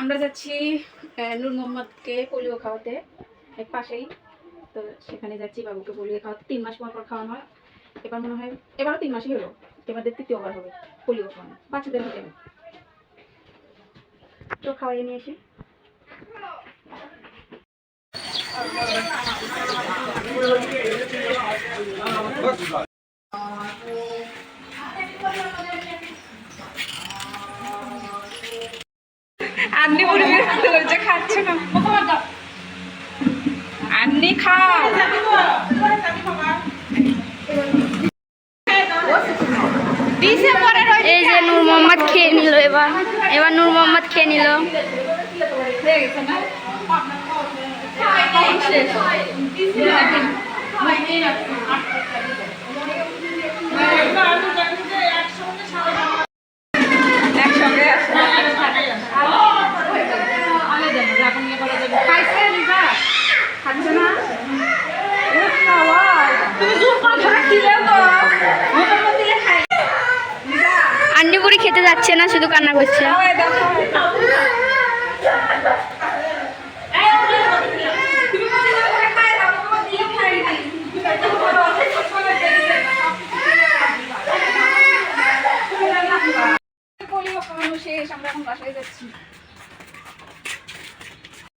আমরা যাচ্ছি নূর মোহাম্মদকে পোলিও খাওয়াতে, এক পাশেই। তো সেখানে যাচ্ছি বাবুকে পোলিও খাওয়াতে। 3 মাস পর পর খাওয়ানো হয়। এবার মনে হয় এবারও 3 মাসই হলো, এবারে 3য়বার হবে পোলিও খাওয়ানো বাচ্চাদের ভিতরে। তো খাওয়াইয়ে নিয়ে এসি। আন্নি মুড়ি বের খাচ্ছে না, আন্নি খাও। এই যে নূর মোহাম্মদ খেয়ে নিল। এবার নূর মোহাম্মদ খেয়ে নিল। আন্টি বুড়ি খেতে যাচ্ছে না, শুধু কান্না করছে। পোলিও খাওয়ানো শেষ, আমরা এখন বাসায় যাচ্ছি।